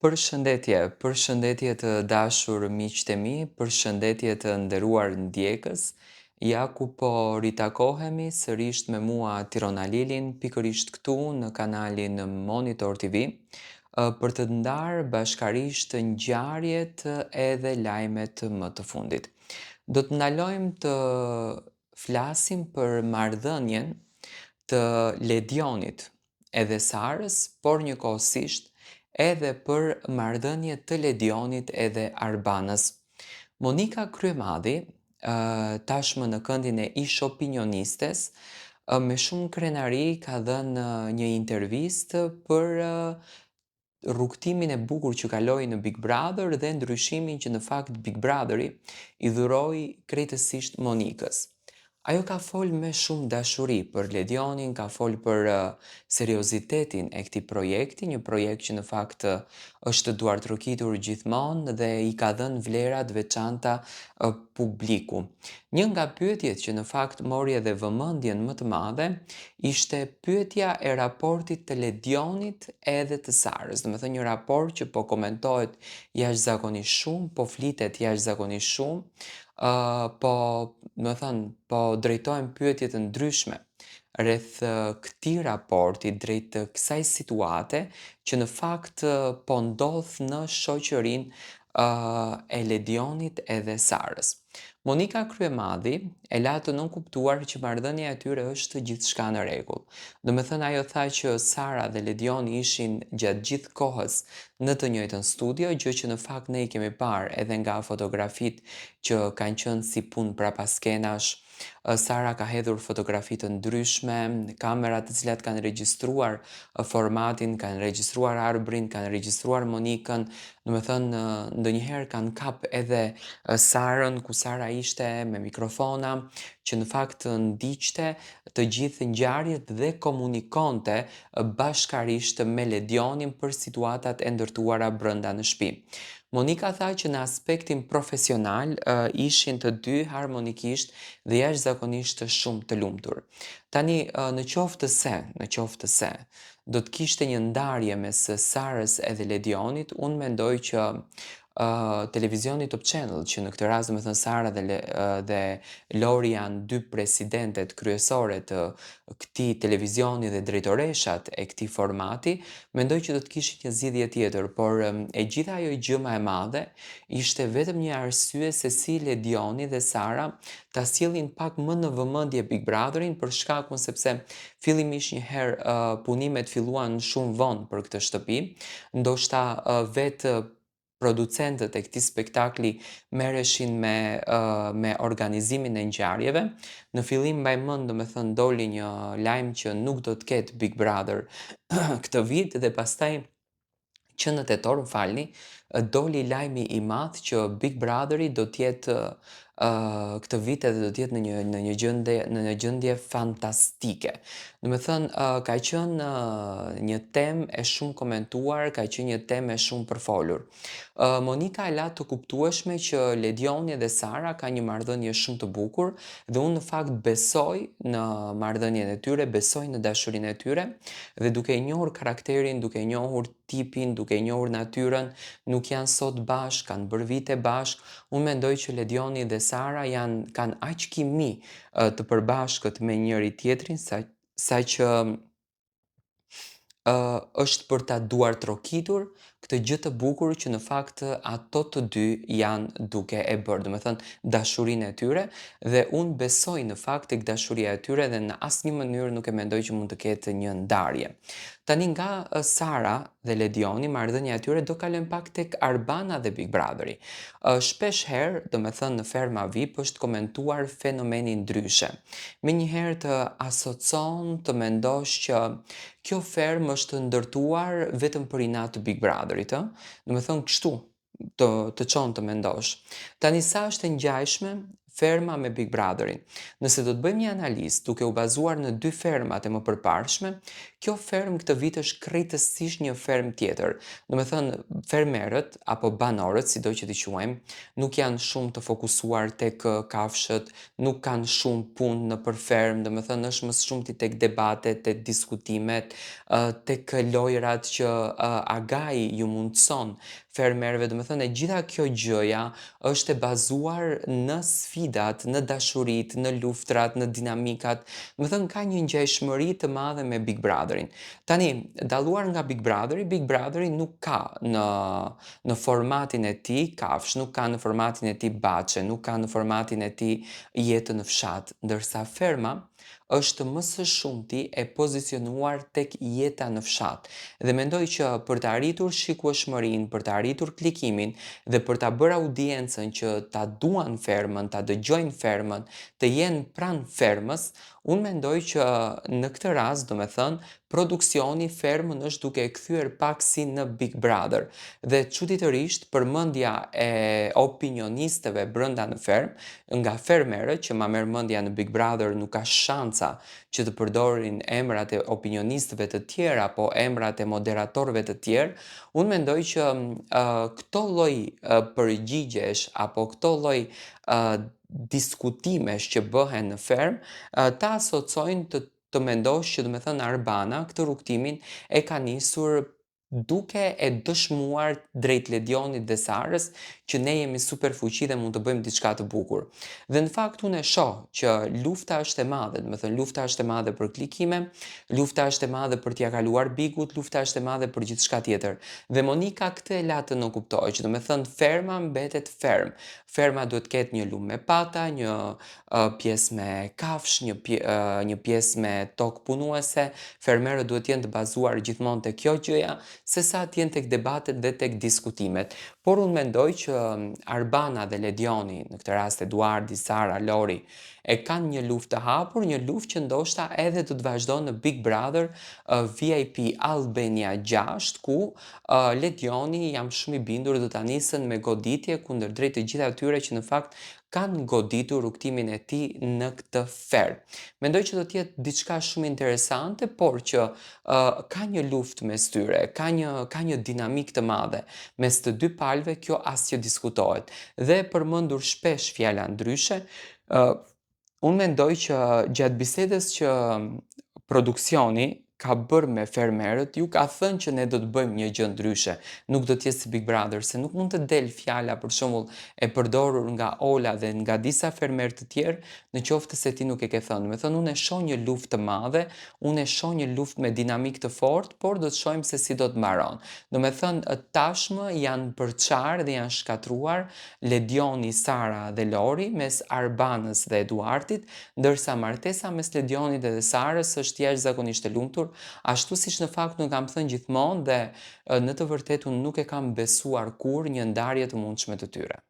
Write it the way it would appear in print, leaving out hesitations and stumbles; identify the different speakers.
Speaker 1: Përshëndetje të dashur miqtë e mi, përshëndetje të nderuar ndjekës. Ja ku po ritakohemi sërish me mua Tirona Lilin, pikërisht këtu në kanalin Monitor TV, për të ndarë bashkarisht ngjarjet edhe lajmet më të fundit. Do të ndalojmë të flasim për marrëdhënien të Ledionit edhe Sarës, por njëkohësisht edhe për marrëdhënie të Ledionit edhe Arbanës. Monika Kryemadhi, tashmë në këndin e ish opinionistes, me shumë krenari ka dhënë një intervistë për rrugtimin e bukur që kaloi në Big Brother dhe ndryshimin që në fakt Big Brotheri i dhuroi krejtësisht Monikës. Ajo ka folë me shumë dashuri për Ledionin, ka folë për seriozitetin e këtij projekti, një projekt që në fakt është duar trokitur gjithmonë dhe i ka dhënë vlera të veçanta publiku. Një nga pyetjet që në fakt mori edhe vëmendjen më të madhe ishte pyetja e raportit të Ledionit edhe të Sarës. Domethënë një raport që po komentohet jashtëzakonisht shumë, po flitet jashtëzakonisht shumë, po drejtohen pyetje të ndryshme rreth këtij raporti, drejt kësaj situate që në fakt po ndodh në shoqërinë e Ledionit edhe Sarës. Monika Kryemadhi e la të nënkuptuar që marrëdhënia e tyre është gjithçka në rregull. Domethënë ajo tha që Sara dhe Ledioni ishin gjatë gjithë kohës në të njëjtën studio, gjë që në fakt ne i kemi parë edhe nga fotografitë që kanë qenë si punë prapaskenash. Sara ka hedhur fotografi të ndryshme, kamera të cilat kanë regjistruar formatin, kanë regjistruar arbrin, kanë regjistruar Monikën, domethënë ndonjëherë kanë kap edhe Sarën ku Sara ishte me mikrofona, që në fakt ndiqte të gjithë ngjarjet dhe komunikonte bashkarisht me Ledionin për situatat e ndërtuara brenda në shtëpi. Monika tha që në aspektin profesional ishin të dy harmonikisht dhe jashtëzakonisht shumë të lumtur. Tani në qoftë se do të kishte një ndarje mes Sarës edhe Ledionit, unë mendoj që televizioni Top Channel, që në këtë rast domethënë Sara dhe Lori janë dy presidentet kryesore të këtij televizioni dhe drejtoreshat e këtij formati, mendoj që do të kishin një zgjidhje tjetër, por e gjitha ajo gjë më e madhe ishte vetëm një arsye se si Ledioni dhe Sara ta sjellin pak më në vëmendje Big Brotherin për shkakun sepse fillimisht një herë punimet filluan shumë vonë për këtë shtëpi, ndoshta vetë producentët e këtij spektakli merreshin me organizimin e ngjarjeve. Në fillim mbaj mend domethënë doli një lajm që nuk do të ketë Big Brother këtë vit dhe pastaj që në tetor, më falni, doli lajmi i madh që Big Brotheri do të jetë këtë vit edhe do të jetë në një gjendje fantastike. Domethënë ka qenë një temë e shumë komentuar, ka qenë një temë e shumë përfolur. Monika e la të kuptueshme që Ledioni dhe Sara kanë një marrëdhënie shumë të bukur dhe unë në fakt besoj në marrëdhënien e tyre, besoj në dashurinë e tyre dhe duke i njohur karakterin, duke i njohur tipin, duke i njohur natyrën, nuk janë sot bashk, kanë bërë vite bashk. Unë mendoj që Ledioni dhe Sara kanë aq kimi të përbashkët me njëri tjetrin saqë është për ta duar trokitur këtë gjë të bukur që në fakt ato të dy janë duke e bërë, domethënë dashurinë e tyre dhe unë besoj në fakt tek dashuria e tyre dhe në asnjë mënyrë nuk e mendoj që mund të ketë një ndarje. Tani nga Sara dhe Ledioni, marrëdhënia e tyre do kalojmë pak tek Arbana dhe Big Brotheri. Shpesh herë, domethënë në Ferma VIP është komentuar fenomeni ndryshe. Menjëherë të asocon të mendosh që kjo fermë është ndërtuar vetëm për inat të Big Brotherit, ë? Domethënë kështu të çon të mendosh. Tani sa është e ngjajshme ferma me Big Brotherin. Nëse do të bëjmë një analizë duke u bazuar në dy fermat e mëpërparshme, kjo fermë këtë vit është krejtësisht një fermë tjetër. Do me thënë, fermerët apo banorët, sido që t'i quajmë, nuk janë shumë të fokusuar tek kafshët, nuk kanë shumë punë në për fermë, do me thënë është më shumë ti tek debatet, tek diskutimet, tek lojrat që agai ju mundëson fermerëve, do me thënë e gjitha kjo gjëja është e bazuar në sfidat, në dashurit, në luftrat, në dinamikat, do me thënë ka një ngjashmëri të madhe me Big Brotherin. Tani, dalluar nga Big Brotheri nuk ka në formatin e tij kafsh, nuk ka në formatin e tij baçe, nuk ka në formatin e tij jetën në fshat, ndërsa ferma është më së shumti e pozicionuar tek jeta në fshat. Dhe mendoj që për të arritur shikueshmërinë, për të arritur klikimin dhe për ta bërë audiencën që ta duan fermën, ta dëgjojnë fermën, të jenë pranë fermës, unë mendoj që në këtë rast, do me thënë, produksioni fermën është duke e kthyer pak si në Big Brother. Dhe çuditërisht, përmendja e opinionistëve brenda në fermë, nga fermerët që ma merr mendja në Big Brother nuk ka shanca që të përdorin emrat e opinionistëve të tjerë apo emrat e moderatorëve të tjerë, unë mendoj që këto lloj përgjigjesh apo këto lloj diskutimesh që bëhen në fermë, ta asocojnë të mendosh që do me thënë Arbana këtë rrugtimin e ka nisur duke e dëshmuar drejt Ledionit dhe Sarës që ne jemi super fuqi dhe mund të bëjmë diçka të bukur. Dhe në fakt unë e shoh që lufta është e madhe, do me thënë lufta është e madhe për klikime, lufta është e madhe për t'ia kaluar Bigut, lufta është e madhe për gjithçka tjetër. Dhe Monika këtë e la të nuk kuptoj, që do me thënë ferma mbetet fermë. Ferma duhet ketë një lumë me pata, një pjesë me kafsh, një pjesë me tokë punuese, fermerët duhet jenë të bazuar gjithmonë te kjo gjëja, sesa të jenë tek debatet dhe tek diskutimet. Por unë mendoj që Arbana dhe Ledioni, në këtë rast Eduardi, Sara, Lori, e kanë një luftë të hapur, një luftë që ndoshta edhe do të vazhdojë në Big Brother VIP Albania 6, ku Ledioni jam shumë i bindur do ta nisën me goditje kundër drejt të gjithë atyre që në fakt kanë goditur rrugtimin e tij në këtë ferm. Mendoj që do të jetë diçka shumë interesante, por që ka një luftë mes tyre, ka një dinamik të madhe mes të dy palëve, kjo asgjë diskutohet. Dhe përmendur shpesh fjala ndryshe, unë mendoj që gjatë bisedës që produksioni ka bërë me fermerët, ju ka thënë që ne do të bëjmë një gjë ndryshe, nuk do të jetë si Big Brother, se nuk mund të del fjala për shembull e përdorur nga Ola dhe nga disa fermerë të tjerë, në qoftë se ti nuk e ke thënë. Me thënë, unë e shoh një luftë të madhe, unë e shoh një luftë me dinamik të fortë, por do të shohim se si do të mbaron. Do me thënë, tashmë janë përçarë dhe janë shkatruar Ledioni, Sara dhe Lori mes Arbanës dhe Eduardit, ndërsa martesa mes Ledionit dhe Sarës është jashtëzakonisht e lumtur, ashtu siç në fakt nuk kam thënë gjithmonë dhe në të vërtetë unë nuk e kam besuar kurrë një ndarje të mundshme të tyre.